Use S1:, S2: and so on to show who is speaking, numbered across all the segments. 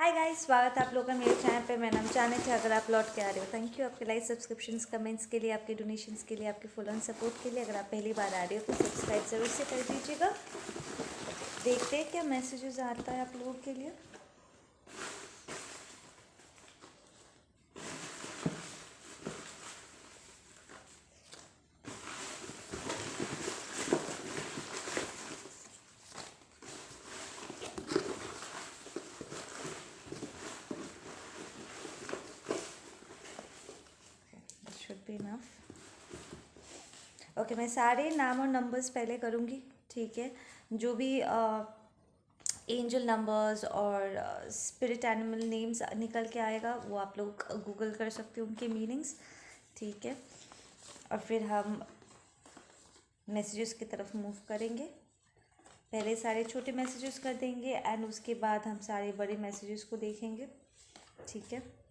S1: Hi guys, स्वागत है आप लोगों का मेरे चैनल पे। मेरा नाम चानित है। अगर आप लौट के आ रहे हो, थैंक यू आपके लाइक, सब्सक्रिप्शंस, कमेंट्स के लिए, आपके डोनेशंस के लिए, आपके फुल ऑन सपोर्ट के लिए। अगर आप पहली बार आ रहे हो तो सब्सक्राइब ज़रूर से कर दीजिएगा। देखते हैं क्या मैसेजेस आता है आप लोगों के लिए। Should be enough. ओके, मैं सारे नाम और नंबर्स पहले करूँगी, ठीक है। जो भी एंजल नंबर्स और स्पिरिट एनिमल नेम्स निकल के आएगा वो आप लोग गूगल कर सकते हो उनके मीनिंग्स, ठीक है। और फिर हम मैसेजेस की तरफ मूव करेंगे। पहले सारे छोटे मैसेजेस कर देंगे एंड उसके बाद हम सारे बड़े मैसेजेस को देखेंगे, ठीक है।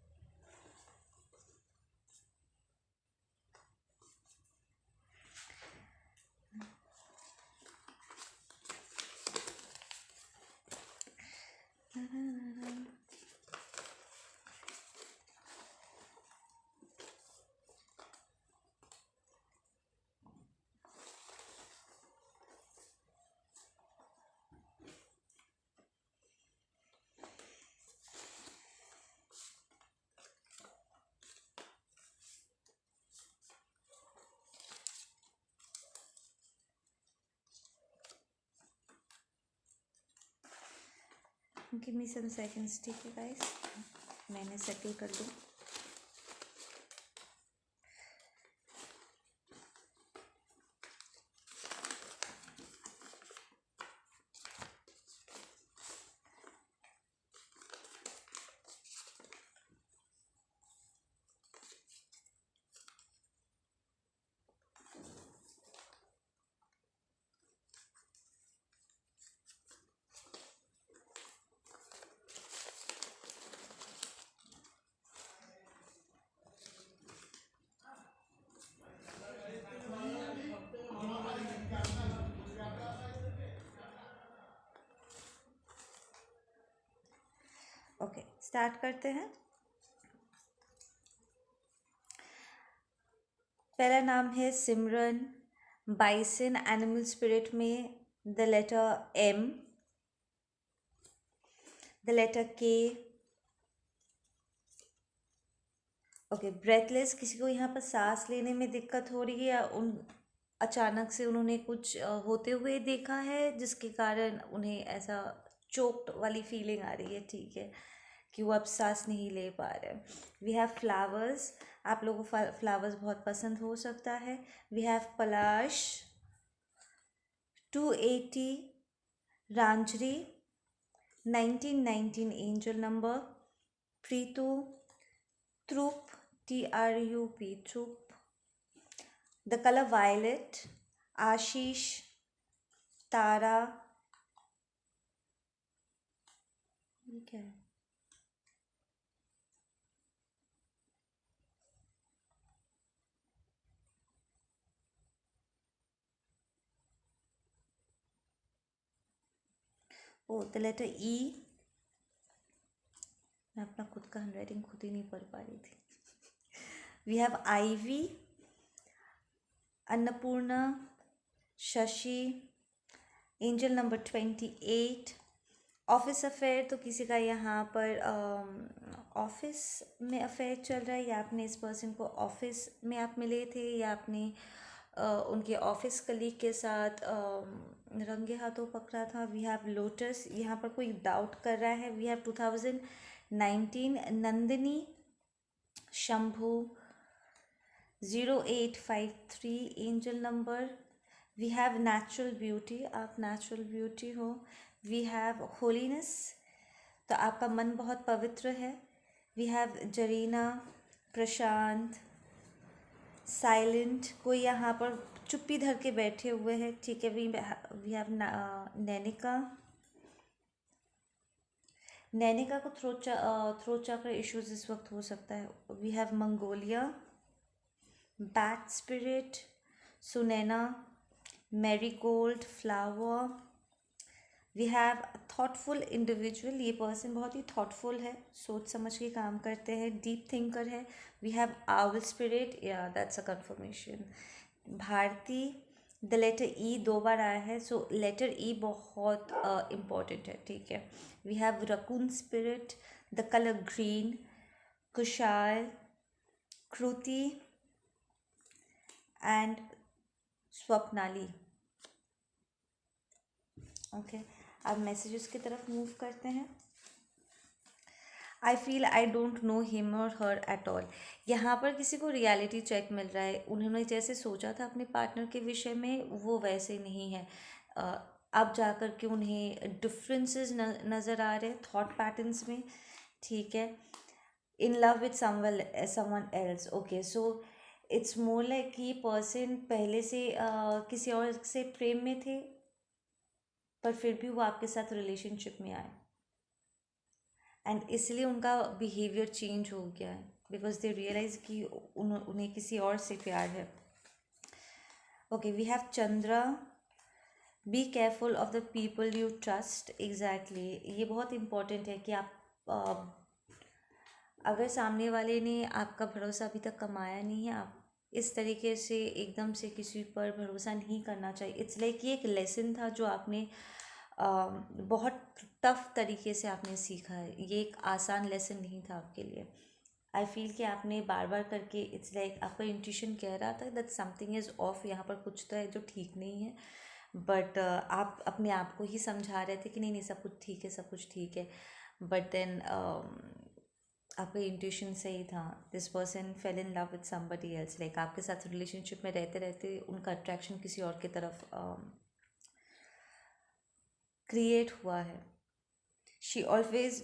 S1: गिव मी सम सेकंड्स, ठीक है गाइस, मैंने सेटल कर दूँ। ओके, स्टार्ट करते हैं। पहला नाम है सिमरन। बाइसन एनिमल स्पिरिट में the letter M, the letter K. Okay, breathless, किसी को यहाँ पर सांस लेने में दिक्कत हो रही है या उन अचानक से उन्होंने कुछ होते हुए देखा है जिसके कारण उन्हें ऐसा चोक्ड वाली फीलिंग आ रही है, ठीक है, कि वो अब सांस नहीं ले पा रहे। वी हैव फ्लावर्स, आप लोगों को फ्लावर्स बहुत पसंद हो सकता है। We have Palash, 280, Ranjhri, 1919 angel number, Preetu, ट्रूप, TRUP, ट्रूप, the colour violet, Ashish, Tara, ये क्या है, ओ द लेटर ई। मैं अपना खुद का हैंडराइटिंग खुद ही नहीं पढ़ पा रही थी। We have ivy, Annapurna, Shashi, angel number 28। Office affair, तो किसी का यहाँ पर ऑफिस में अफेयर चल रहा है, या आपने इस पर्सन को ऑफिस में आप मिले थे, या आपने उनके ऑफिस कलीग के साथ रंगे हाथों पकड़ा था। वी हैव लोटस, यहाँ पर कोई डाउट कर रहा है। We have 2019, Nandini, Shambhu, 0853 angel number. We have natural beauty, आप नेचुरल ब्यूटी हो। वी हैव होलीनेस, तो आपका मन बहुत पवित्र है। We have Zarina, Prashant, silent, कोई यहाँ पर चुप्पी धर के बैठे हुए हैं, ठीक है। We have Nainika. नैनिका को थ्रोट चक्र इश्यूज इस वक्त हो सकता है। We have Mongolia, bat spirit, Sunaina, marigold flower, we have thoughtful individual, ये पर्सन बहुत ही थॉटफुल है, सोच समझ के काम करते हैं, डीप थिंकर है. We have owl spirit, yeah that's a confirmation. Bharti, the letter E 2 बार आया है, सो लेटर ई बहुत इम्पॉर्टेंट है, ठीक है. We have raccoon spirit, the colour green, Kushal, Kriti and Swapnali. Okay, अब मैसेजेस की तरफ मूव करते हैं. I feel I don't know him और हर एट ऑल. यहाँ पर किसी को रियलिटी चेक मिल रहा है. उन्होंने जैसे सोचा था अपने पार्टनर के विषय में, वो वैसे नहीं है. अब जा कर के उन्हें डिफरेंसेस नज़र आ रहे हैं थॉट पैटर्न्स में, ठीक है. In love with someone else. Okay, so it's more like कि पर्सन पहले से किसी और से प्रेम में थे, पर फिर भी वो आपके साथ रिलेशनशिप में आए, एंड इसलिए उनका बिहेवियर चेंज हो गया है, बिकॉज दे रियलाइज कि उन्हें किसी और से प्यार है. Okay, we have Chandra, be careful of the people you trust. Exactly, ये बहुत इम्पोर्टेंट है कि आप अगर सामने वाले ने आपका भरोसा अभी तक कमाया नहीं है, आप इस तरीके से एकदम से किसी पर भरोसा नहीं करना चाहिए. इट्स लाइक ये एक लेसन था जो आपने बहुत टफ तरीके से आपने सीखा है. ये एक आसान लेसन नहीं था आपके लिए. आई फील कि आपने बार बार करके, इट्स लाइक आपका इंट्यूशन कह रहा था दैट समथिंग इज़ ऑफ, यहाँ पर कुछ तो है जो ठीक नहीं है, बट आप अपने आप को ही समझा रहे थे कि नहीं नहीं सब कुछ ठीक है, सब कुछ ठीक है. बट देन आपका इंट्यूशन सही था. This person fail in love with somebody else. Like आपके साथ रिलेशनशिप में रहते रहते उनका अट्रैक्शन किसी और की तरफ क्रिएट हुआ है. She always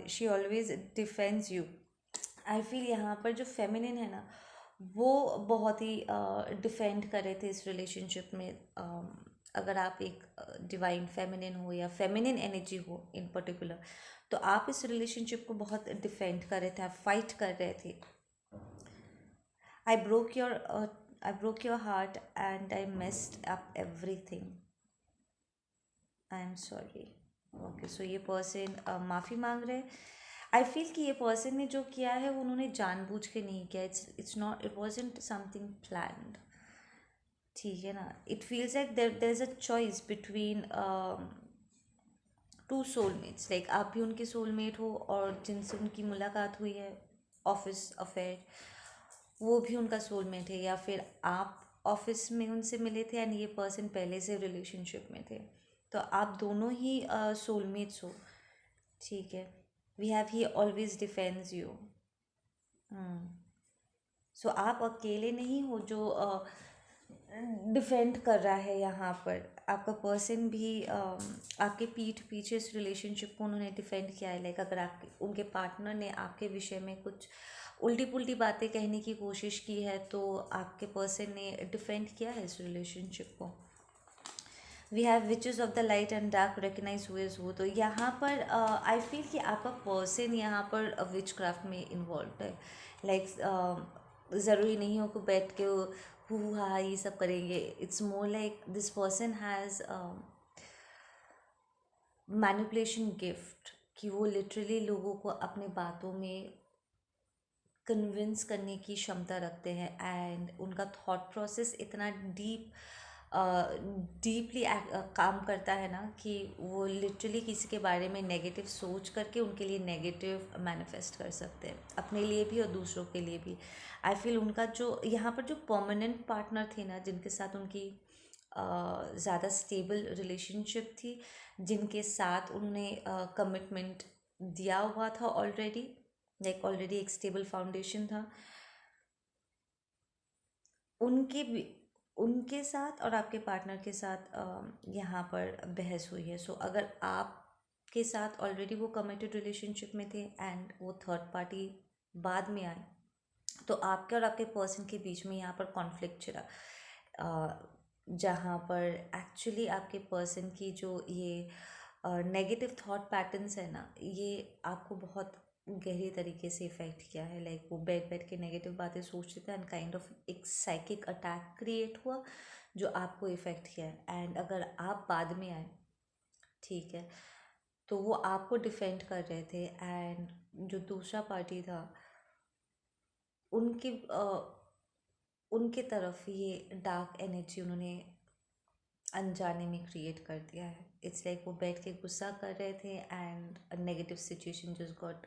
S1: she always defends you. I feel यहाँ पर जो फेमिनिन है ना, वो बहुत ही डिफेंड कर रहे थे इस रिलेशनशिप में. अगर आप एक डिवाइन फेमिनिन हो या फेमिनिन एनर्जी हो इन पर्टिकुलर, तो आप इस रिलेशनशिप को बहुत डिफेंड कर रहे थे, आप फाइट कर रहे थे. I broke your heart and I messed up everything. I am sorry. Okay, so ये पर्सन माफ़ी मांग रहे हैं. आई फील कि ये पर्सन ने जो किया है वो उन्होंने जानबूझ के नहीं किया. It's not, it wasn't something planned, ठीक है ना. It feels like there is a choice between two soulmates. Like आप भी उनके सोलमेट हो, और जिनसे उनकी मुलाकात हुई है ऑफिस अफेयर, वो भी उनका सोलमेट है, या फिर आप ऑफिस में उनसे मिले थे एंड ये पर्सन पहले से रिलेशनशिप में थे. तो आप दोनों ही सोलमेट्स हो, ठीक है. We have he always defends you. So आप अकेले नहीं हो जो डिफेंड कर रहा है यहाँ पर. आपका पर्सन भी आपके पीठ पीछे इस रिलेशनशिप को उन्होंने डिफेंड किया है. लाइक अगर आप उनके पार्टनर ने आपके विषय में कुछ उल्टी पुल्टी बातें कहने की कोशिश की है, तो आपके पर्सन ने डिफेंड किया है इस रिलेशनशिप को. We have witches of the light and dark recognize who is who. तो यहाँ पर आई फील कि आपका पर्सन यहाँ पर विच क्राफ्ट में इन्वॉल्व है. लाइक ज़रूरी नहीं हो कि बैठ के हु हा ये सब करेंगे. It's more like this person has manipulation gift, कि वो लिटरली लोगों को अपने बातों में कन्विंस करने की क्षमता रखते हैं, एंड उनका थॉट प्रोसेस इतना डीपली काम करता है ना, कि वो लिटरली किसी के बारे में नेगेटिव सोच करके उनके लिए नेगेटिव मैनिफेस्ट कर सकते हैं, अपने लिए भी और दूसरों के लिए भी. आई फील उनका जो यहाँ पर जो परमानेंट पार्टनर थे ना, जिनके साथ उनकी ज़्यादा स्टेबल रिलेशनशिप थी, जिनके साथ उन्होंने कमिटमेंट दिया हुआ था ऑलरेडी, लाइक ऑलरेडी एक स्टेबल फाउंडेशन था, उनके भी उनके साथ और आपके पार्टनर के साथ यहाँ पर बहस हुई है. सो अगर आपके साथ ऑलरेडी वो कमिटेड रिलेशनशिप में थे एंड वो थर्ड पार्टी बाद में आए, तो आपके और आपके पर्सन के बीच में यहाँ पर कॉन्फ्लिक्ट छिड़ा, जहाँ पर एक्चुअली आपके पर्सन की जो ये नेगेटिव थॉट पैटर्न्स है ना, ये आपको बहुत गहरे तरीके से इफ़ेक्ट किया है. लाइक वो बैठ बैठ के नेगेटिव बातें सोचते थे, एंड काइंड ऑफ एक साइकिक अटैक क्रिएट हुआ जो आपको इफ़ेक्ट किया है. एंड अगर आप बाद में आए, ठीक है। तो वो आपको डिफेंड कर रहे थे, एंड जो दूसरा पार्टी था उनकी उनके तरफ ये डार्क एनर्जी उन्होंने अनजाने में क्रिएट कर दिया है। इट्स लाइक वो बैठ के गुस्सा कर रहे थे and a negative situation just got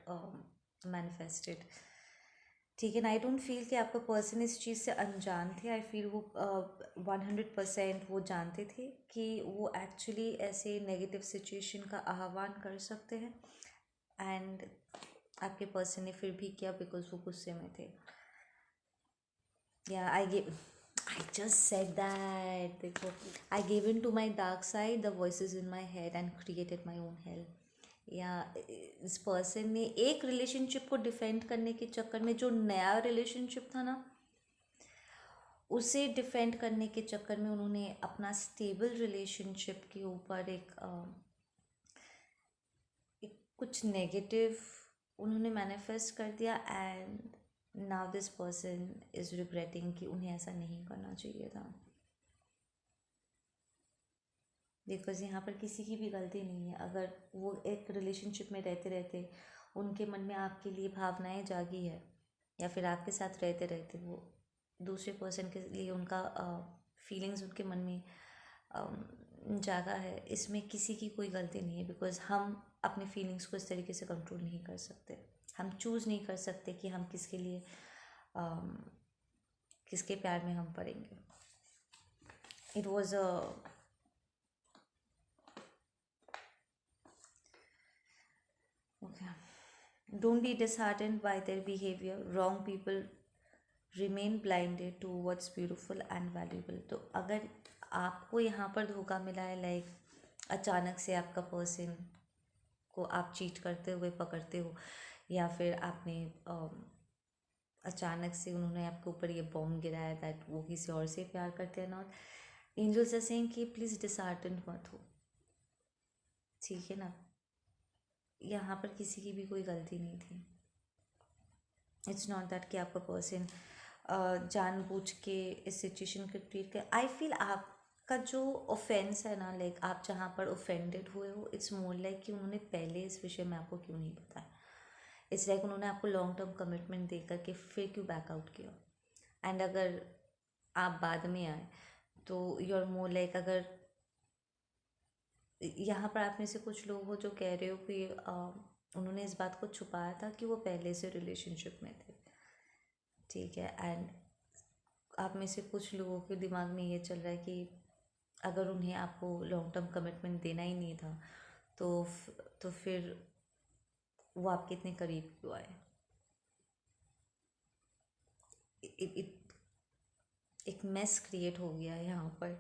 S1: manifested. ठीक है ना। आई डोंट फील कि आपका पर्सन इस चीज़ से अनजान थे। आई फील वो 100% वो जानते थे कि वो एक्चुअली ऐसे नेगेटिव सिचुएशन का आह्वान कर सकते हैं, एंड आपके पर्सन ने फिर भी किया बिकॉज वो गुस्से में थे। या I just said that देखो, I gave in to my dark side, the voices in my head and created my own hell। या इस पर्सन ने एक रिलेशनशिप को डिफेंड करने के चक्कर में, जो नया रिलेशनशिप था ना, उसे डिफेंड करने के चक्कर में उन्होंने अपना स्टेबल रिलेशनशिप के ऊपर एक कुछ नेगेटिव उन्होंने मैनिफेस्ट कर दिया, and now this person is regretting कि उन्हें ऐसा नहीं करना चाहिए था। बिकॉज यहाँ पर किसी की भी गलती नहीं है। अगर वो एक रिलेशनशिप में रहते रहते उनके मन में आपके लिए भावनाएं जागी है, या फिर आपके साथ रहते रहते वो दूसरे पर्सन के लिए उनका फीलिंग्स उनके मन में जागा है, इसमें किसी की कोई गलती नहीं है। बिकॉज हम अपने फीलिंग्स को इस तरीके से कंट्रोल नहीं कर सकते। हम चूज़ नहीं कर सकते कि हम किसके लिए किसके प्यार में हम पड़ेंगे। It was a okay. Don't be disheartened by their behavior. Wrong people remain blinded to what's beautiful and valuable। तो अगर आपको यहाँ पर धोखा मिला है, लाइक अचानक से आपका पर्सन को आप चीट करते हुए पकड़ते हो, या फिर आपने अचानक से उन्होंने आपके ऊपर ये बॉम्ब गिराया दैट वो किसी और से प्यार करते हैं, नॉट, एंजल्स आर सेइंग कि प्लीज़ डिसहार्टन मत हो। ठीक है ना। यहाँ पर किसी की भी कोई गलती नहीं थी। इट्स नॉट दैट कि आपका पर्सन जानबूझ के इस सिचुएशन को क्रिएट कर। आई फील आपका जो ऑफेंस है ना, लाइक आप जहाँ पर ऑफेंडेड हुए हो, इट्स मोर लाइक कि उन्होंने पहले इस विषय में आपको क्यों नहीं बताया। इट्स लाइक उन्होंने आपको लॉन्ग टर्म कमिटमेंट दे करके फिर क्यों बैकआउट किया। एंड अगर आप बाद में आए तो यू आर मोर लाइक, अगर यहाँ पर आप में से कुछ लोग हो जो कह रहे हो कि उन्होंने इस बात को छुपाया था कि वो पहले से रिलेशनशिप में थे। ठीक है। एंड आप में से कुछ लोगों के दिमाग में ये चल रहा है कि अगर उन्हें आपको लॉन्ग टर्म कमिटमेंट देना ही नहीं था तो फिर वो आपके इतने करीब क्यों आए। एक मेस क्रिएट हो गया है यहाँ पर।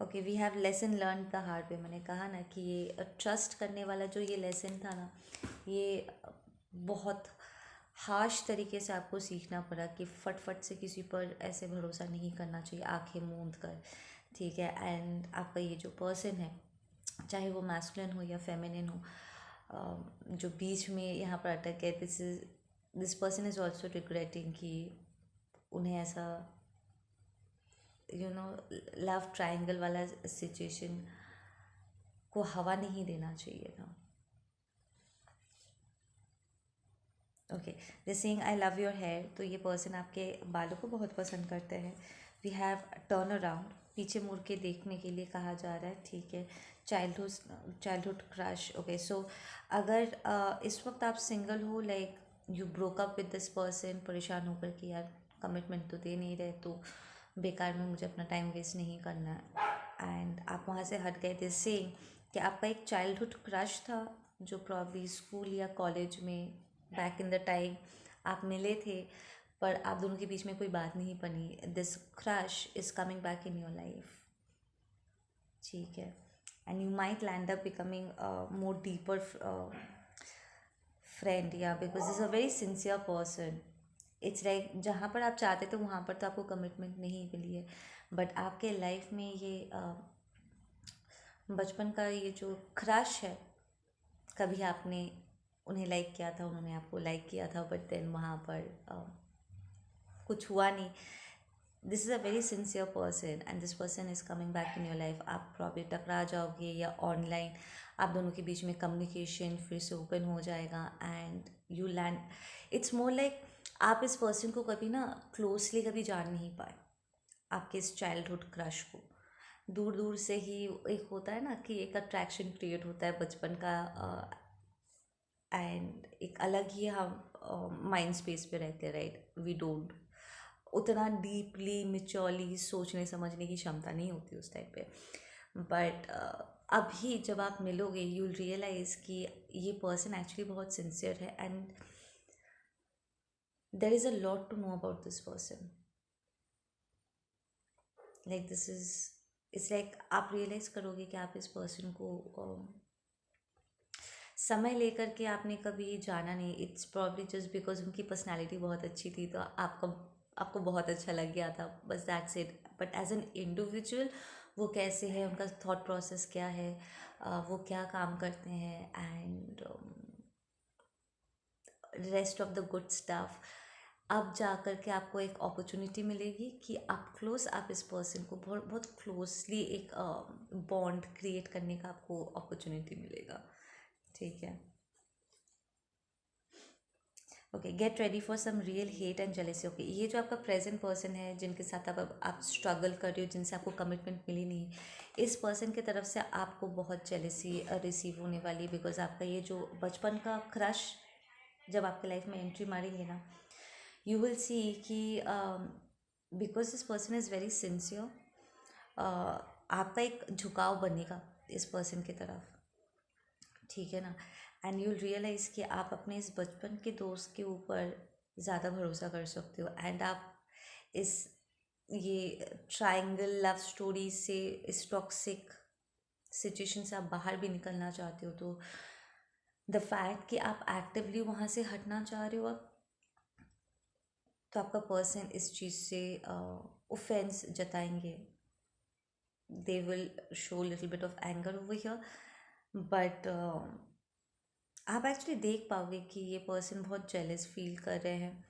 S1: Okay, we have lesson learn the hard way. मैंने कहा ना कि ये ट्रस्ट करने वाला जो ये लेसन था ना, ये बहुत हार्श तरीके से आपको सीखना पड़ा कि फट से किसी पर ऐसे भरोसा नहीं करना चाहिए आंखें मूंद कर। ठीक है। एंड आपका ये जो पर्सन है, चाहे वो मैस्कुलिन हो या फेमिनिन हो, जो बीच में यहाँ पर अटक गए, this person is also regretting कि उन्हें ऐसा लव ट्रायंगल वाला सिचुएशन को हवा नहीं देना चाहिए था। Okay, they saying I love your hair. तो ये पर्सन आपके बालों को बहुत पसंद करते हैं। वी हैव टर्न अराउंड, पीछे मुड़ के देखने के लिए कहा जा रहा है। ठीक है। Childhood crush. ओके, सो अगर इस वक्त आप सिंगल हो, like you broke up with this person, परेशान होकर कि यार कमिटमेंट तो दे नहीं रहे, तो बेकार में मुझे अपना टाइम वेस्ट नहीं करना है, एंड आप वहाँ से हट गए थे। से कि आपका एक चाइल्डहुड क्रश था जो प्रॉब्ली स्कूल या कॉलेज में बैक इन द टाइम आप मिले थे, पर आप दोनों के बीच में कोई बात नहीं बनी। This crush is coming back in your life. ठीक है। And you might land up becoming more deeper friend, या because is a very sincere person. It's like जहाँ पर आप चाहते थे वहाँ पर तो आपको कमिटमेंट नहीं मिली है, बट आपके लाइफ में ये बचपन का ये जो क्रश है, कभी आपने उन्हें लाइक किया था, उन्होंने आपको लाइक किया था, बट देन वहाँ पर कुछ हुआ नहीं। This is a very sincere person and this person is coming back in your life. आप प्रॉब्ली टकरा जाओगे या ऑनलाइन आप दोनों के बीच में कम्युनिकेशन फिर से ओपन हो जाएगा and you land. It's more like आप इस पर्सन को कभी ना क्लोजली कभी जान नहीं पाए, आपके इस चाइल्डहुड क्रश को। दूर दूर से ही एक होता है ना कि एक अट्रैक्शन क्रिएट होता है बचपन का, एंड एक अलग ही हम माइंड स्पेस पे रहते हैं, राइट। वी डोंट उतना डीपली मिच्योरली सोचने समझने की क्षमता नहीं होती उस टाइम पे। बट अभी जब आप मिलोगे यू विल रियलाइज़ कि ये पर्सन एक्चुअली बहुत सिंसियर है and there is a lot to know about this person. Like this is it's like आप रियलाइज़ करोगे कि आप इस पर्सन को समय लेकर के आपने कभी जाना नहीं। इट्स प्रॉब्ली जस्ट बिकॉज उनकी पर्सनैलिटी बहुत अच्छी थी तो आपको बहुत अच्छा लग गया था, बस that's it. But as an individual वो कैसे है, उनका थॉट प्रोसेस क्या है, वो क्या काम करते हैं and rest of the good stuff, अब जा कर के आपको एक अपॉर्चुनिटी मिलेगी कि आप इस पर्सन को बहुत बहुत क्लोजली एक बॉन्ड क्रिएट करने का आपको अपॉर्चुनिटी मिलेगा। ठीक है, okay, get ready for some real hate and jealousy. Okay, ये जो आपका प्रेजेंट पर्सन है जिनके साथ आप स्ट्रगल कर रहे हो, जिनसे आपको कमिटमेंट मिली नहीं, इस पर्सन की तरफ से आपको बहुत जेलेसी रिसीव होने वाली है। बिकॉज आपका ये जो बचपन का क्रश जब आपके लाइफ में एंट्री मारेंगे ना, यू विल सी कि because this person is very sincere, आपका एक झुकाव बनेगा इस पर्सन की तरफ, ठीक है ना। एंड यू रियलाइज़ कि आप अपने इस बचपन के दोस्त के ऊपर ज़्यादा भरोसा कर सकते हो एंड आप इस ये ट्रायंगल लव स्टोरी से, इस टॉक्सिक सिचुएशन से आप बाहर भी निकलना चाहते हो। तो द फैक्ट कि आप एक्टिवली वहाँ से हटना चाह रहे हो अब, तो आपका पर्सन इस चीज़ से ऑफेंस जताएंगे, they will show little bit of anger over here. But आप एक्चुअली देख पाओगे कि ये पर्सन बहुत जेलस फील कर रहे हैं।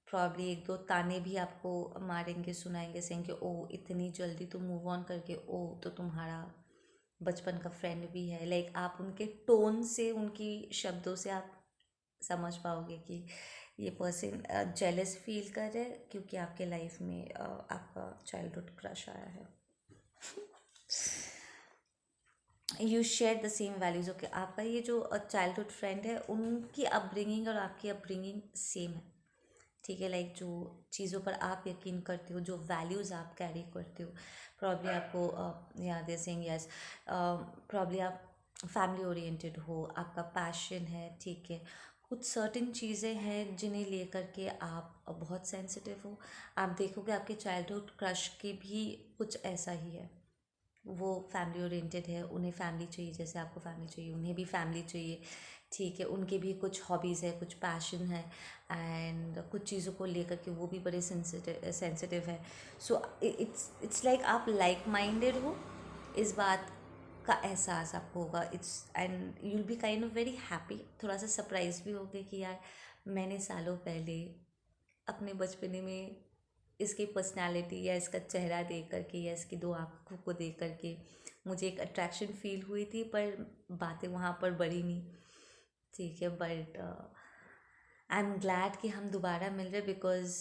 S1: प्रॉब्ली एक दो ताने भी आपको मारेंगे, सुनाएंगे, सेंगे ओ इतनी जल्दी तुम मूव ऑन करके, ओ तो तुम्हारा बचपन का फ्रेंड भी है। लाइक आप उनके टोन से, उनकी शब्दों से आप समझ पाओगे कि ये पर्सन जेलस फील कर रहे हैं क्योंकि आपके लाइफ में आपका चाइल्डहुड क्रश आया है। You share the same values. Okay, आपका ये जो चाइल्डहुड फ्रेंड है उनकी अपब्रिंगिंग और आपकी अपब्रिंगिंग सेम है, ठीक है। लाइक जो चीज़ों पर आप यकीन करते हो, जो वैल्यूज़ आप कैरी करते हो, प्रॉब्ली आपको याद है सेइंग यस, प्रॉब्ली आप फैमिली ओरिएंटेड हो, आपका पैशन है, ठीक है। कुछ सर्टेन चीज़ें हैं जिन्हें लेकर के आप बहुत सेंसिटिव हो। आप देखोगे आपके चाइल्डहुड क्रश के भी कुछ ऐसा ही है, वो फैमिली ओरिएंटेड है, उन्हें फैमिली चाहिए जैसे आपको फैमिली चाहिए, उन्हें भी फैमिली चाहिए, ठीक है। उनके भी कुछ हॉबीज़ है, कुछ पैशन है एंड कुछ चीज़ों को लेकर के वो भी बड़े सेंसिटिव है। सो इट्स लाइक आप लाइक माइंडेड हो, इस बात का एहसास आपको होगा। It's and you will be kind of very happy, थोड़ा सा सरप्राइज भी होगे कि यार मैंने सालों पहले अपने बचपने में इसकी पर्सनालिटी या इसका चेहरा देख करके या इसकी दो आँखों को देख करके मुझे एक अट्रैक्शन फील हुई थी, पर बातें वहाँ पर बढ़ी नहीं, ठीक है। बट आई एम ग्लैड कि हम दोबारा मिल रहे बिकॉज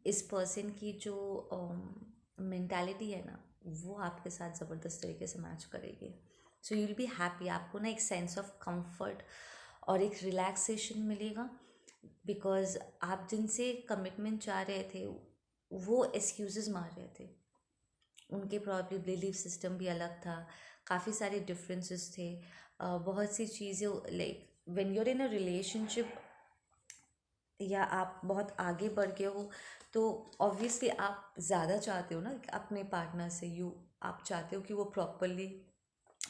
S1: इस पर्सन की जो मेंटालिटी है ना, वो आपके साथ ज़बरदस्त तरीके से मैच करेगी। So you will be happy, आपको ना एक सेंस ऑफ कंफर्ट और एक रिलैक्सेशन मिलेगा बिकॉज आप जिनसे कमिटमेंट चाह रहे थे वो एक्सक्यूज़ेस मार रहे थे, उनके प्रॉब्ली बिलीफ सिस्टम भी अलग था, काफ़ी सारे डिफरेंसेस थे, बहुत सी चीज़ें। Like when you are in a relationship या आप बहुत आगे बढ़ गए हो तो ऑब्वियसली आप ज़्यादा चाहते हो ना अपने पार्टनर से, आप चाहते हो कि वो प्रॉपरली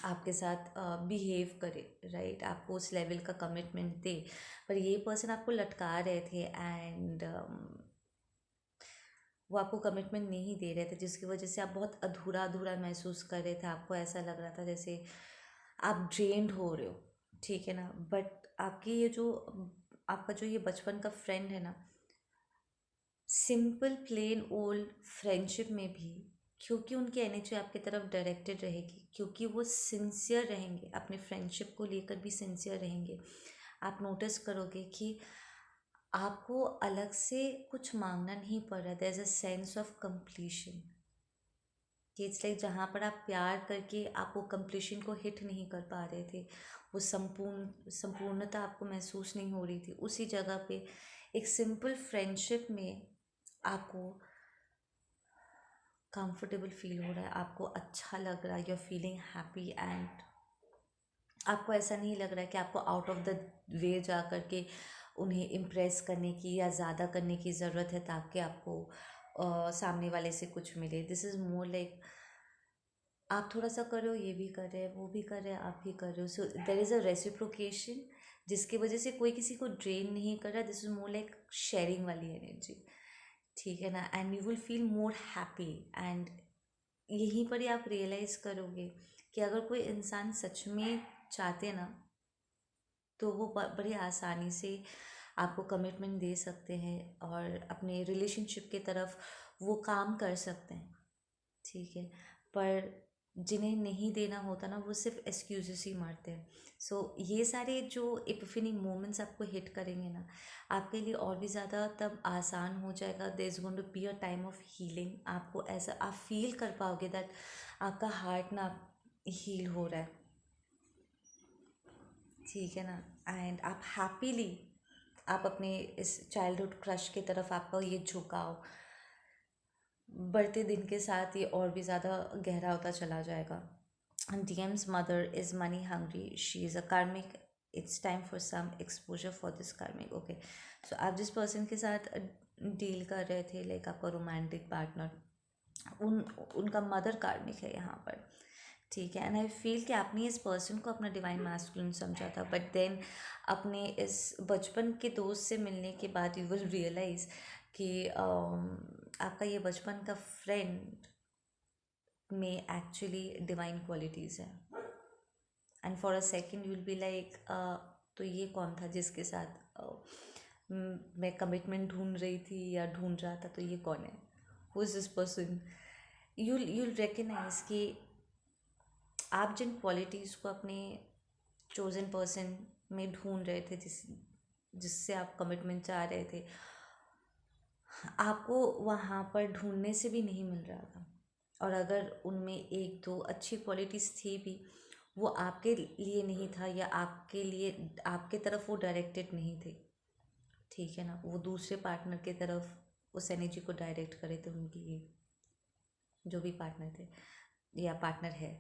S1: आपके साथ बिहेव करे, राइट, आपको उस लेवल का कमिटमेंट दे। पर ये पर्सन आपको लटका रहे थे एंड वो आपको कमिटमेंट नहीं दे रहे थे, जिसकी वजह से आप बहुत अधूरा अधूरा महसूस कर रहे थे। आपको ऐसा लग रहा था जैसे आप ड्रेन्ड हो रहे हो, ठीक है ना। बट आपका जो ये बचपन का फ्रेंड है ना, सिंपल प्लेन ओल्ड फ्रेंडशिप में भी, क्योंकि उनकी एनर्जी आपकी तरफ डायरेक्टेड रहेगी, क्योंकि वो सिंसियर रहेंगे, अपने फ्रेंडशिप को लेकर भी सिंसियर रहेंगे, आप नोटिस करोगे कि आपको अलग से कुछ मांगना नहीं पड़ रहा। There is a sense of completion, कि इट्स लाइक जहाँ पर आप प्यार करके आप वो कंप्लीशन को हिट नहीं कर पा रहे थे, वो संपूर्णता आपको महसूस नहीं हो रही थी, उसी जगह पे एक सिंपल फ्रेंडशिप में आपको कंफर्टेबल फील हो रहा है, आपको अच्छा लग रहा है, you are feeling happy, and आपको ऐसा नहीं लग रहा है कि आपको आउट ऑफ द वे जा कर के उन्हें इम्प्रेस करने की या ज़्यादा करने की ज़रूरत है ताकि आपको सामने वाले से कुछ मिले। दिस इज़ मोर लाइक आप थोड़ा सा कर रहे हो, ये भी कर रहे हैं, वो भी कर रहे हैं, आप भी कर रहे हो, सो देर इज़ अ रेसिप्रोकेशन, जिसकी वजह से कोई किसी को ड्रेन नहीं कर रहा। This is more like sharing वाली एनर्जी, ठीक है ना, and you will feel more happy. And यहीं पर ही आप रियलाइज़ करोगे कि अगर कोई इंसान सच में चाहते ना, तो वो बड़ी आसानी से आपको कमिटमेंट दे सकते हैं और अपने रिलेशनशिप की तरफ वो काम कर सकते हैं, ठीक है। पर जिन्हें नहीं देना होता ना, वो सिर्फ एक्सक्यूजेस ही मारते हैं। सो ये सारे जो एपिफेनी मोमेंट्स आपको हिट करेंगे ना, आपके लिए और भी ज़्यादा तब आसान हो जाएगा। There is going to be a time of healing. आपको ऐसा आप फील कर पाओगे दैट आपका हार्ट ना हील हो रहा है, ठीक है ना, एंड आप हैप्पीली आप अपने इस चाइल्डहुड क्रश की तरफ आपका ये झुकाव बढ़ते दिन के साथ ये और भी ज़्यादा गहरा होता चला जाएगा। DM's mother is money hungry. She is a karmic. It's time for some exposure for this karmic. Okay. So आप जिस पर्सन के साथ डील कर रहे थे, लाइक आपका रोमांटिक पार्टनर, उन उनका मदर कार्मिक है यहाँ पर, ठीक है। एंड आई फील कि आपने इस पर्सन को अपना डिवाइन मैस्कुलिन समझा था, बट देन अपने इस बचपन के दोस्त से मिलने के बाद यू विल रियलाइज कि आपका ये बचपन का फ्रेंड में एक्चुअली डिवाइन क्वालिटीज़ है। And for a second you will be like तो ये कौन था जिसके साथ मैं कमिटमेंट ढूंढ रही थी या ढूंढ रहा था, तो ये कौन है, who is this person. you'll recognize कि आप जिन क्वालिटीज़ को अपने चोजन पर्सन में ढूंढ रहे थे, जिससे आप कमिटमेंट चाह रहे थे, आपको वहाँ पर ढूंढने से भी नहीं मिल रहा था। और अगर उनमें एक दो अच्छी क्वालिटीज़ थी भी, वो आपके लिए नहीं था, या आपके लिए आपके तरफ वो डायरेक्टेड नहीं थे, ठीक है ना, वो दूसरे पार्टनर की तरफ उस एनर्जी को डायरेक्ट करे थे, उनकी जो भी पार्टनर थे या पार्टनर है,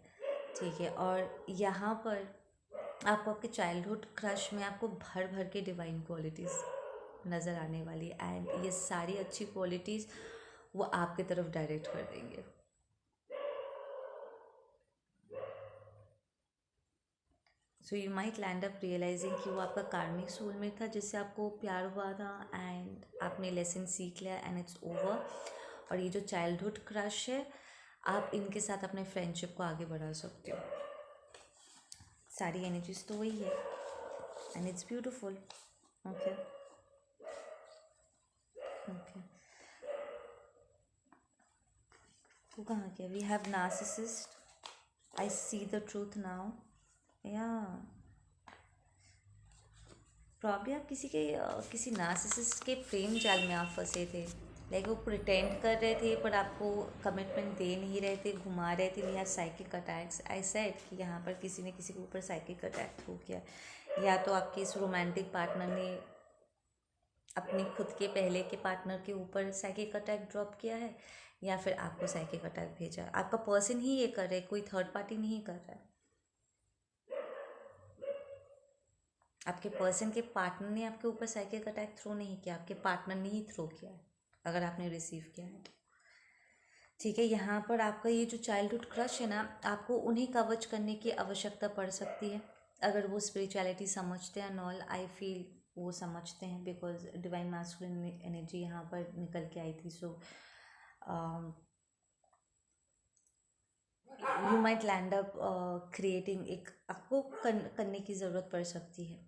S1: ठीक है। और यहाँ पर आपको आपके चाइल्डहुड क्रश में आपको भर भर के डिवाइन क्वालिटीज़ नज़र आने वाली, एंड ये सारी अच्छी क्वालिटीज़ वो आपके तरफ डायरेक्ट कर देंगे। So you might land up realizing कि वो आपका कार्मिक सोलमेट था जिससे आपको प्यार हुआ था, एंड आपने लेसन सीख लिया एंड इट्स ओवर। और ये जो चाइल्डहुड क्रश है, आप इनके साथ अपने फ्रेंडशिप को आगे बढ़ा सकते हो। सारी एनर्जीज तो वही है, and it's beautiful. Okay okay, वो कहाँ गया? We have narcissist, I see the truth now. या प्रॉब्लम आप किसी नार्सिसिस्ट के प्रेम जाल में आप फंसे थे, लाइक वो प्रिटेंड कर रहे थे पर आपको कमिटमेंट दे नहीं रहे थे, घुमा रहे थे। We have psychic attacks. I said कि यहाँ पर किसी ने किसी के ऊपर साइकिक अटैक थ्रू किया, या तो आपके इस रोमांटिक पार्टनर ने अपने खुद के पहले के पार्टनर के ऊपर साइकिक अटैक ड्रॉप किया है, या फिर आपको साइकिक अटैक भेजा है। आपका पर्सन ही ये कर रहा है, कोई थर्ड पार्टी नहीं कर रहा है। आपके पर्सन के पार्टनर ने आपके ऊपर साइकिक अटैक थ्रो नहीं किया, आपके पार्टनर ने ही थ्रो किया है, अगर आपने रिसीव किया है तो, ठीक है। यहाँ पर आपका ये जो चाइल्डहुड क्रश है ना, आपको उन्हें कवच करने की आवश्यकता पड़ सकती है। अगर वो स्पिरिचुअलिटी समझते हैं नॉल, आई फील वो समझते हैं, बिकॉज डिवाइन मैस्कुलिन एनर्जी यहाँ पर निकल के आई थी। सो you might land up creating, एक आपको करने की ज़रूरत पड़ सकती है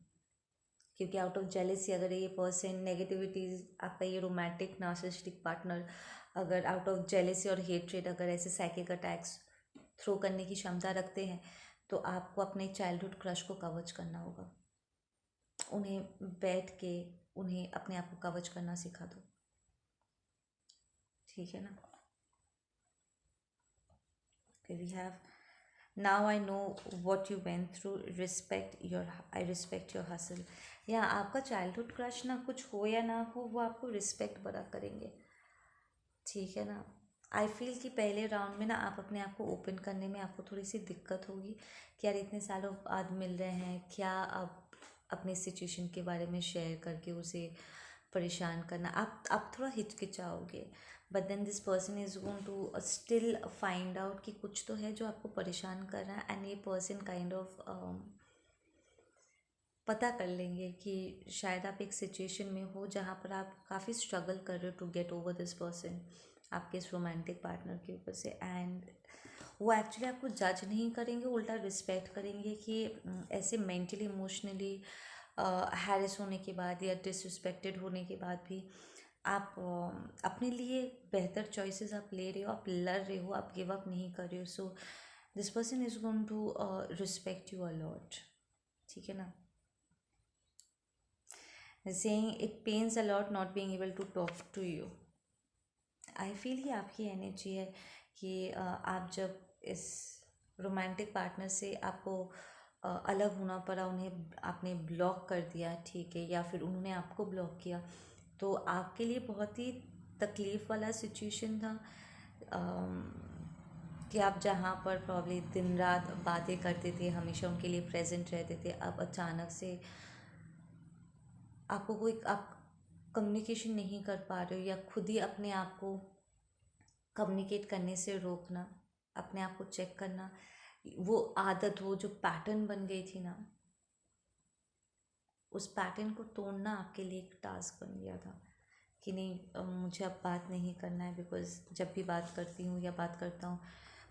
S1: क्योंकि आउट ऑफ जेलेसी अगर ये पर्सन नेगेटिविटी, आपका ये रोमांटिक नार्सिसिस्टिक पार्टनर अगर आउट ऑफ जेलेसी और हेट्रेड अगर ऐसे साइकिक अटैक्स थ्रो करने की क्षमता रखते हैं, तो आपको अपने चाइल्डहुड क्रश को कवच करना होगा। उन्हें बैठ के उन्हें अपने आप को कवच करना सिखा दो, ठीक है ना। Okay, we have, now I know what you went through, I respect your hustle. या आपका चाइल्डहुड क्रश ना कुछ हो या ना हो, वो आपको रिस्पेक्ट बड़ा करेंगे, ठीक है ना। आई फील कि पहले राउंड में ना आप अपने आप को ओपन करने में आपको थोड़ी सी दिक्कत होगी कि यार इतने सालों बाद मिल रहे हैं, क्या आप अपनी सिचुएशन के बारे में शेयर करके उसे परेशान करना, आप थोड़ा हिचकिचाओगे। But then this person is going to still find out कि कुछ तो है जो आपको परेशान कर रहा है, एंड ये पर्सन काइंड ऑफ पता कर लेंगे कि शायद आप एक सिचुएशन में हो जहाँ पर आप काफ़ी स्ट्रगल कर रहे हो to get over this person, आपके इस रोमांटिक पार्टनर के ऊपर से। एंड वो एक्चुअली आपको जज नहीं करेंगे, उल्टा रिस्पेक्ट करेंगे कि ऐसे मेंटली इमोशनली हैरेस होने के बाद या डिसरिस्पेक्टेड होने के बाद भी आप अपने लिए बेहतर चॉइसेस आप ले रहे हो, आप लड़ रहे हो, आप गिव अप नहीं कर रहे हो। So this person is going to respect you a lot, ठीक है ना। saying it pains a lot not being able to talk to you. I feel he आपकी एनर्जी है कि आप जब इस रोमांटिक पार्टनर से आपको अलग होना पड़ा, उन्हें आपने ब्लॉक कर दिया, ठीक है, या फिर उन्होंने आपको ब्लॉक किया, तो आपके लिए बहुत ही तकलीफ़ वाला सिचुएशन था। कि आप जहाँ पर प्रॉब्ली दिन रात बातें करते थे, हमेशा उनके लिए प्रेजेंट रहते थे, अब अचानक से आपको कोई आप कम्युनिकेशन नहीं कर पा रहे हो, या खुद ही अपने आप को कम्युनिकेट करने से रोकना, अपने आप को चेक करना, वो आदत, वो जो पैटर्न बन गई थी ना, उस पैटर्न को तोड़ना आपके लिए एक टास्क बन गया था कि नहीं मुझे अब बात नहीं करना है, बिकॉज जब भी बात करती हूँ या बात करता हूँ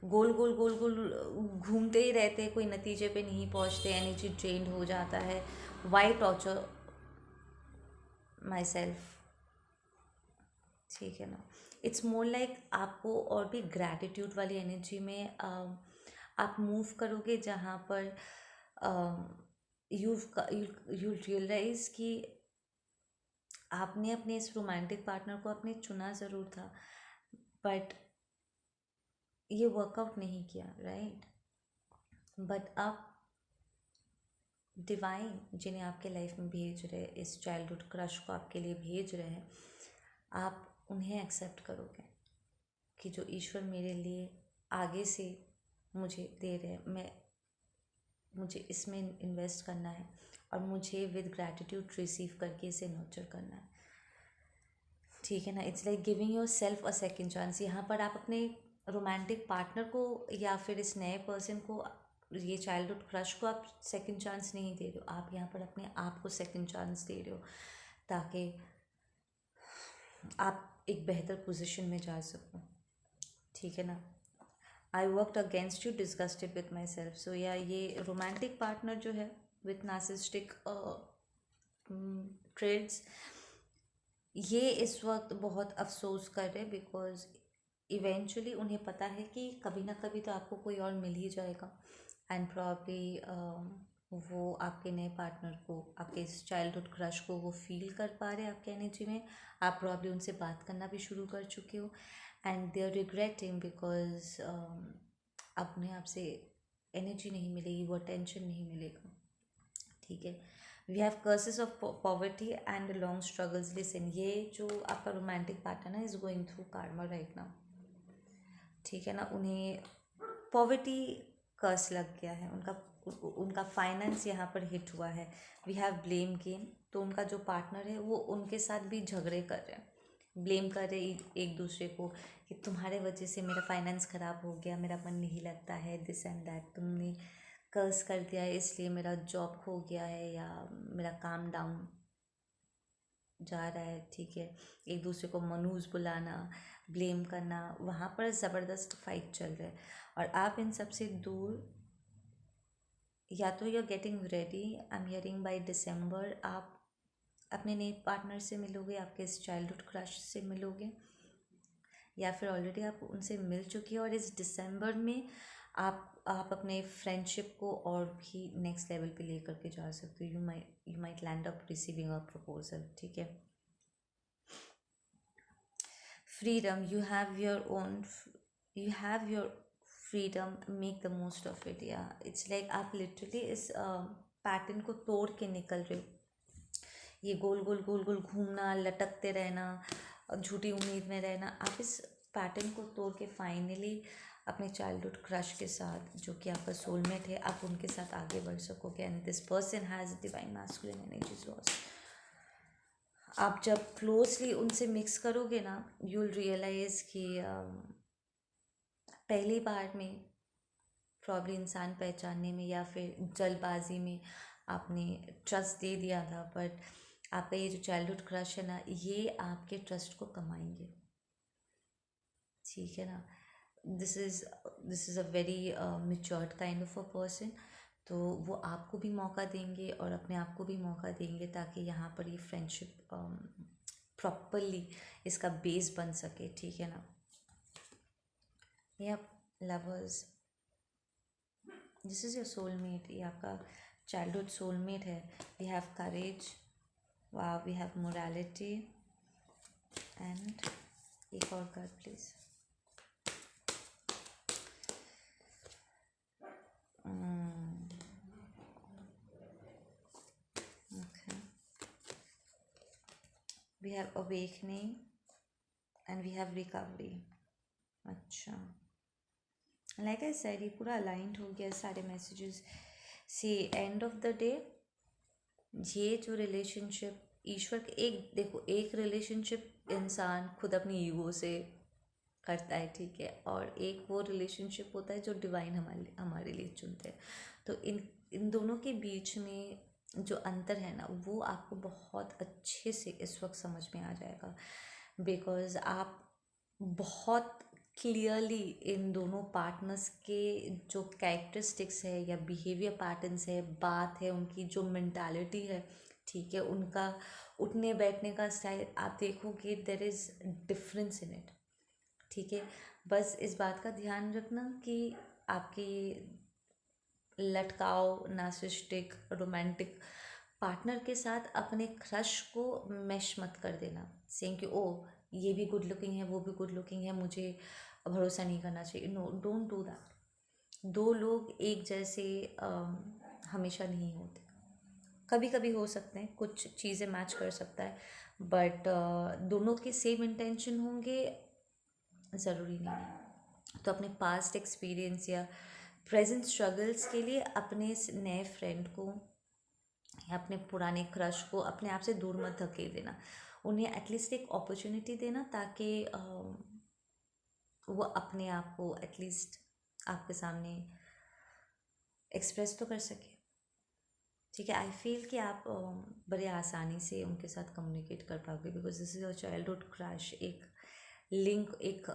S1: गोल गोल गोल गोल घूमते ही रहते हैं, कोई नतीजे पे नहीं पहुँचते, एनर्जी ड्रेन्ड हो जाता है। वाई टॉर्चर माई सेल्फ, ठीक है ना। इट्स मोर लाइक आपको और भी ग्रैटिट्यूड वाली एनर्जी में आप मूव करोगे, जहाँ पर यू यू रियलाइज कि आपने अपने इस रोमांटिक पार्टनर को आपने चुना ज़रूर था, बट ये वर्कआउट नहीं किया, राइट। बट आप डिवाइन जिन्हें आपके लाइफ में भेज रहे, इस चाइल्डहुड क्रश को आपके लिए भेज रहे हैं, आप उन्हें एक्सेप्ट करोगे कि जो ईश्वर मेरे लिए आगे से मुझे दे रहे हैं, मुझे इसमें इन्वेस्ट करना है और मुझे विद ग्रैटिट्यूड रिसीव करके इसे नर्चर करना है, ठीक है ना। It's like giving your self a second chance. यहाँ पर आप अपने रोमांटिक पार्टनर को या फिर इस नए पर्सन को, ये चाइल्डहुड क्रश को आप सेकेंड चांस नहीं दे रहे हो, आप यहाँ पर अपने आप को सेकेंड चांस दे रहे हो, ताकि आप एक बेहतर पोजीशन में जा सको, ठीक है ना। I worked against you, disgusted with myself. So या ये रोमांटिक पार्टनर जो है विथ नार्सिसिस्टिक ट्रेड्स, ये इस वक्त बहुत अफसोस कर रहे हैं, बिकॉज इवेंचुअली उन्हें पता है कि कभी ना कभी तो आपको कोई और मिल ही जाएगा, एंड प्रॉब्ली वो आपके नए पार्टनर को, आपके इस चाइल्डहुड क्रश को वो फील कर पा रहे हैं आपके एनर्जी में। आप प्रॉब्ली उनसे बात करना भी शुरू कर चुके हो, and they are regretting because अब उन्हें आपसे एनर्जी नहीं मिलेगी, वो अटेंशन नहीं मिलेगा, ठीक है। We have curses of poverty and long struggles. Listen, ये जो आपका रोमांटिक पार्टनर है is going through karma right now, ठीक है ना। उन्हें पॉवर्टी कर्स लग गया है, उनका फाइनेंस यहाँ पर हिट हुआ है। वी हैव ब्लेम गेम, तो उनका जो पार्टनर है वो उनके साथ भी झगड़े कर रहे हैं, ब्लेम कर रहे एक दूसरे को कि तुम्हारे वजह से मेरा फाइनेंस ख़राब हो गया, मेरा मन नहीं लगता है, दिस एंड दैट, तुमने कर्स कर दिया है इसलिए मेरा जॉब खो गया है या मेरा काम डाउन जा रहा है, ठीक है। एक दूसरे को मनूज बुलाना, ब्लेम करना, वहाँ पर ज़बरदस्त फाइट चल रहा है। और आप इन सब से दूर, या तो you are getting ready, I am hearing by December आप अपने नए पार्टनर से मिलोगे, आपके इस चाइल्डहुड क्रश से मिलोगे, या फिर ऑलरेडी आप उनसे मिल चुकी है और इस दिसंबर में आप अपने फ्रेंडशिप को और भी नेक्स्ट लेवल पे लेकर के जा सकते हो। You might land up receiving a proposal, ठीक है। Freedom, you have your freedom, make the most of it, या इट्स लाइक आप लिटरली इस पैटर्न को तोड़ के निकल रहे हो। ये गोल गोल गोल गोल घूमना, लटकते रहना और झूठी उम्मीद में रहना, आप इस पैटर्न को तोड़ के फाइनली अपने चाइल्डहुड क्रश के साथ, जो कि आपका सोलमेट है, आप उनके साथ आगे बढ़ सकोगे। And this person has divine masculine energies loss. आप जब क्लोजली उनसे मिक्स करोगे ना, यू विल रियलाइज कि पहली बार में प्रॉब्ली इंसान पहचानने में या फिर जल्दबाजी में आपने ट्रस्ट दे दिया था, बट आपका ये जो चाइल्डहुड क्रश है ना, ये आपके ट्रस्ट को कमाएंगे, ठीक है ना। This is a very matured kind of a person. तो वो आपको भी मौका देंगे और अपने आप को भी मौका देंगे, ताकि यहाँ पर ये फ्रेंडशिप प्रॉपरली इसका बेस बन सके, ठीक है ना। ये आप lovers, this is your soulmate, ये आपका चाइल्डहुड सोलमेट है। वी हैव करेज, वाह, वी हैव मोरालिटी, एंड एक और card please. Okay, we have awakening and we have recovery. अच्छा, लाइक आई सेड, ये पूरा अलाइंड हो गया सारे messages. See end of the day, ये जो रिलेशनशिप ईश्वर के, एक देखो, एक रिलेशनशिप इंसान खुद अपनी ईगो से करता है, ठीक है, और एक वो रिलेशनशिप होता है जो डिवाइन हमारे लिए चुनते हैं। तो इन दोनों के बीच में जो अंतर है ना, वो आपको बहुत अच्छे से इस वक्त समझ में आ जाएगा, बिकॉज आप बहुत क्लियरली इन दोनों पार्टनर्स के जो कैरेक्टरिस्टिक्स है या बिहेवियर पैटर्न्स है, बात है, उनकी जो मेंटालिटी है, ठीक है, उनका उठने बैठने का स्टाइल, आप देखोगे there is difference in it, ठीक है। बस इस बात का ध्यान रखना कि आपके लटकाओ नार्सिसिस्टिक रोमांटिक पार्टनर के साथ अपने क्रश को मैश मत कर देना, सेइंग कि ओ ये भी गुड लुकिंग है, वो भी गुड लुकिंग है, मुझे भरोसा नहीं करना चाहिए। No, don't do that. दो लोग एक जैसे हमेशा नहीं होते, कभी कभी हो सकते हैं, कुछ चीज़ें मैच कर सकता है, बट दोनों के सेम इंटेंशन होंगे ज़रूरी नहीं है। तो अपने पास्ट एक्सपीरियंस या प्रेजेंट स्ट्रगल्स के लिए अपने इस नए फ्रेंड को या अपने पुराने क्रश को अपने आप से दूर मत धकेल देना, उन्हें एटलीस्ट एक अपॉर्चुनिटी देना, ताकि वो अपने आप को एटलीस्ट आपके सामने एक्सप्रेस तो कर सके, ठीक है। आई फील कि आप बड़े आसानी से उनके साथ कम्युनिकेट कर पाओगे, because this is your childhood crush. एक लिंक, एक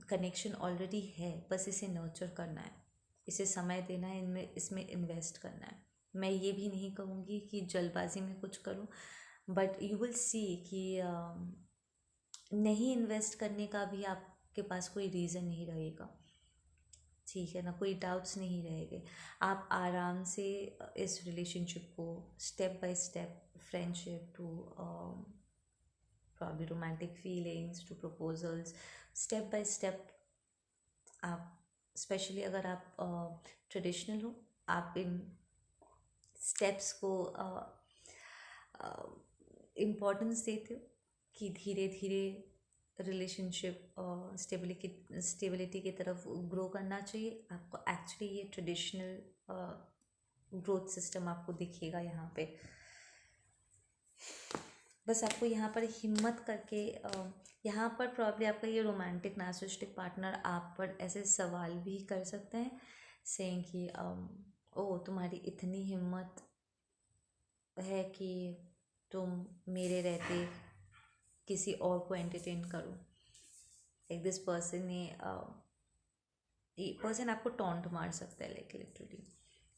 S1: कनेक्शन ऑलरेडी है, बस इसे नर्चर करना है, इसे समय देना है, इसमें इन्वेस्ट करना है। मैं ये भी नहीं कहूँगी कि जल्दबाजी में कुछ करो, बट यू विल सी कि नहीं इन्वेस्ट करने का भी आपके पास कोई रीज़न नहीं रहेगा, ठीक है ना, कोई डाउट्स नहीं रहेंगे। आप आराम से इस रिलेशनशिप को step by step, friendship to probably romantic feelings to proposals, step by step आप, स्पेशली अगर आप ट्रेडिशनल हो, आप इन स्टेप्स को इम्पोर्टेंस देते हो कि धीरे धीरे रिलेशनशिप स्टेबिलिटी की तरफ ग्रो करना चाहिए। आपको एक्चुअली ये ट्रेडिशनल ग्रोथ सिस्टम आपको दिखेगा यहाँ पे। बस आपको यहाँ पर हिम्मत करके यहाँ पर प्रॉब्लम आपका ये रोमांटिक नार्सिसिस्टिक पार्टनर आप पर ऐसे सवाल भी कर सकते हैं, सेइंग कि ओ तुम्हारी इतनी हिम्मत है कि तुम मेरे रहते किसी और को एंटरटेन करो। लाइक दिस पर्सन ने ये पर्सन आपको टॉन्ट मार सकता है, like literally,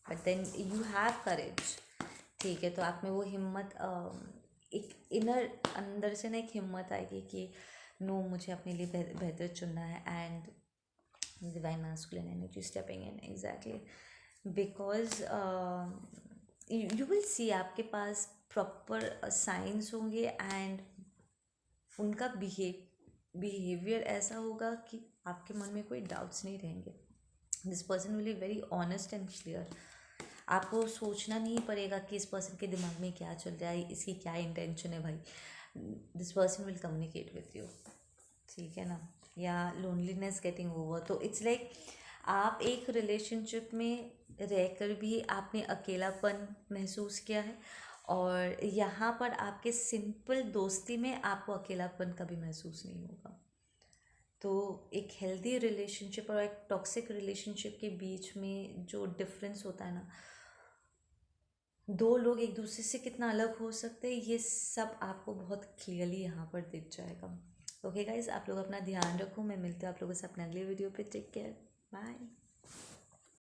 S1: but then you have courage, ठीक है। तो आप में वो हिम्मत एक इनर अंदर से ना एक हिम्मत आएगी कि नो, मुझे अपने लिए बेहतर चुनना है, and divine masculine energy stepping in exactly, because you will see आपके पास प्रॉपर साइंस होंगे, एंड उनका बिहेवियर ऐसा होगा कि आपके मन में कोई डाउट्स नहीं रहेंगे. This person will be very honest and clear. आपको सोचना नहीं पड़ेगा कि इस पर्सन के दिमाग में क्या चल रहा है, इसकी क्या इंटेंशन है भाई. This person will communicate with you. ठीक है ना. या लोनलीनेस गेटिंग ओवर, तो इट्स लाइक आप एक रिलेशनशिप में रहकर भी आपने अकेलापन महसूस किया है, और यहाँ पर आपके सिंपल दोस्ती में आपको अकेलापन कभी महसूस नहीं होगा. तो एक हेल्दी रिलेशनशिप और एक टॉक्सिक रिलेशनशिप के बीच में जो डिफरेंस होता है ना, दो लोग एक दूसरे से कितना अलग हो सकते हैं, ये सब आपको बहुत क्लियरली यहाँ पर दिख जाएगा. ओके गाइज, आप लोग अपना ध्यान रखो. मैं मिलती हूँ आप लोगों से अपने अगले वीडियो पे. Take care. बाय.